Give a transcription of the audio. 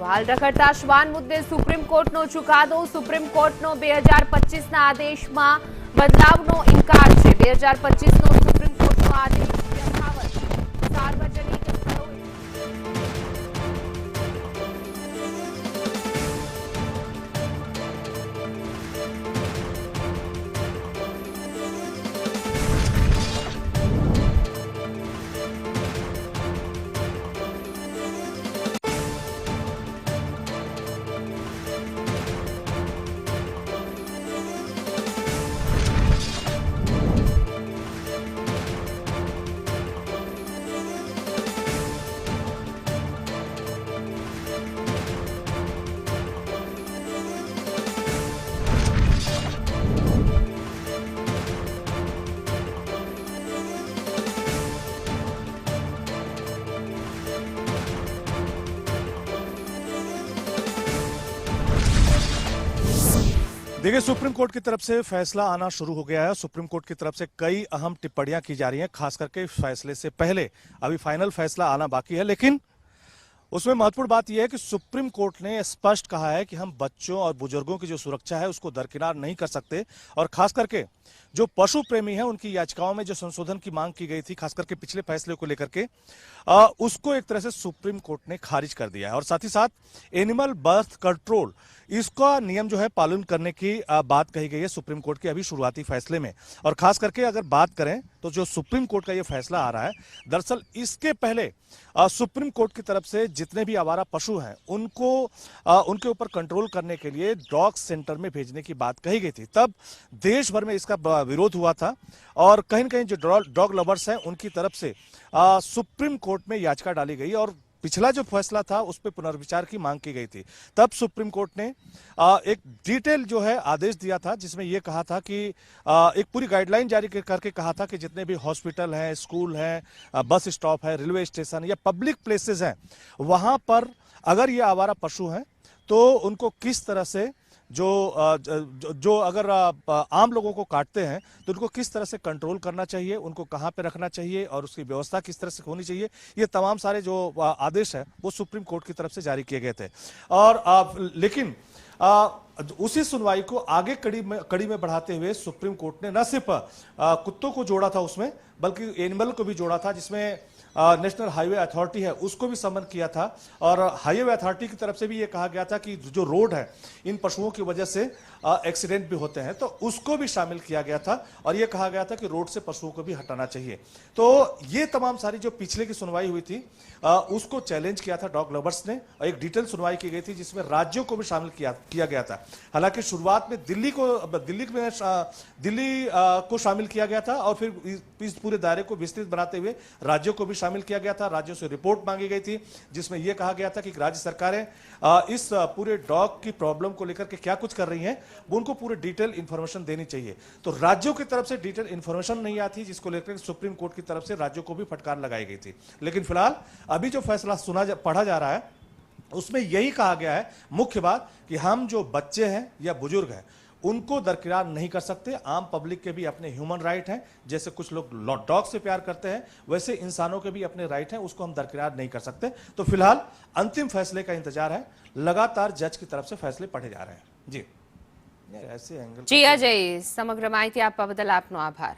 તો હાલ રખડતા શ્વાન મુદ્દે સુપ્રીમ કોર્ટનો ચુકાદો. સુપ્રીમ કોર્ટનો 2025ના આદેશમાં બદલાવનો ઇનકાર છે. 2025નો સુપ્રીમ કોર્ટનો આદેશ યથાવત. સાર્વજનિક સ્થળોએ देखिए, सुप्रीम कोर्ट की तरफ से फैसला आना शुरू हो गया है। सुप्रीम कोर्ट की तरफ से कई अहम टिप्पणियां की जा रही हैं, खास करके फैसले से पहले। अभी फाइनल फैसला आना बाकी है, लेकिन उसमें महत्वपूर्ण बात यह है कि सुप्रीम कोर्ट ने स्पष्ट कहा है कि हम बच्चों और बुजुर्गों की जो सुरक्षा है उसको दरकिनार नहीं कर सकते। और खास करके जो पशु प्रेमी हैं उनकी याचिकाओं में जो संशोधन की मांग की गई थी, खास करके पिछले फैसले को लेकर के, उसको एक तरह से सुप्रीम कोर्ट ने खारिज कर दिया है। और साथ ही साथ एनिमल बर्थ कंट्रोल, इसका नियम जो है पालन करने की बात कही गई है सुप्रीम कोर्ट के अभी शुरुआती फैसले में। और खास करके अगर बात करें तो जो सुप्रीम कोर्ट का ये फैसला आ रहा है, दरअसल इसके पहले सुप्रीम कोर्ट की तरफ से जितने भी आवारा पशु हैं उनको उनके ऊपर कंट्रोल करने के लिए डॉग सेंटर में भेजने की बात कही गई थी। तब देश भर में इसका विरोध हुआ था और कहीं न कहीं जो डॉग लवर्स हैं उनकी तरफ से सुप्रीम कोर्ट में याचिका डाली गई और पिछला जो फैसला था उस पर पुनर्विचार की मांग की गई थी। तब सुप्रीम कोर्ट ने एक डिटेल जो है आदेश दिया था, जिसमें यह कहा था कि एक पूरी गाइडलाइन जारी करके कहा था कि जितने भी हॉस्पिटल हैं, स्कूल हैं, बस स्टॉप है, रेलवे स्टेशन या पब्लिक प्लेसेस हैं, वहां पर अगर ये आवारा पशु हैं तो उनको किस तरह से जो अगर आम लोगों को काटते हैं तो उनको किस तरह से कंट्रोल करना चाहिए, उनको कहां पे रखना चाहिए और उसकी व्यवस्था किस तरह से होनी चाहिए, ये तमाम सारे जो आदेश है वो सुप्रीम कोर्ट की तरफ से जारी किए गए थे। और लेकिन उसी सुनवाई को आगे कड़ी में बढ़ाते हुए सुप्रीम कोर्ट ने न सिर्फ कुत्तों को जोड़ा था उसमें, बल्कि एनिमल को भी जोड़ा था, जिसमें नेशनल हाईवे अथॉरिटी है उसको भी समन किया था। और हाईवे अथॉरिटी की तरफ से भी ये कहा गया था कि जो रोड है इन पशुओं की वजह से एक्सीडेंट भी होते हैं, तो उसको भी शामिल किया गया था और ये कहा गया था कि रोड से पशुओं को भी हटाना चाहिए। तो ये तमाम सारी जो पिछले की सुनवाई हुई थी उसको चैलेंज किया था डॉग लवर्स ने। एक डिटेल सुनवाई की गई थी जिसमें राज्यों को भी शामिल किया गया था। हालांकि शुरुआत में दिल्ली को शामिल किया गया था और फिर इस पूरे दायरे को विस्तृत बनाते हुए राज्यों को भी शामिल किया गया था। राज्यों से रिपोर्ट मांगी गई थी जिसमें यह कहा गया था कि राज्य सरकारें इस पूरे डॉग की प्रॉब्लम को लेकर के क्या कुछ कर रही हैं, वो उनको पूरे डिटेल इंफॉर्मेशन देनी चाहिए। तो राज्यों की तरफ से डिटेल इंफॉर्मेशन नहीं आती, जिसको लेकर सुप्रीम कोर्ट की तरफ से राज्यों को भी फटकार लगाई गई थी। लेकिन फिलहाल अभी जो फैसला पढ़ा जा रहा है उसमें यही कहा गया है, मुख्य बात, कि हम जो बच्चे हैं या बुजुर्ग हैं उनको दरकिनार नहीं कर सकते। आम पब्लिक के भी अपने ह्यूमन राइट हैं, जैसे कुछ लोग डॉग से प्यार करते हैं वैसे इंसानों के भी अपने राइट हैं, उसको हम दरकिनार नहीं कर सकते। तो फिलहाल अंतिम फैसले का इंतजार है, लगातार जज की तरफ से फैसले पढ़े जा रहे हैं। जी जी अजय, समग्र माहिती आपवा बदल आपनो आभार।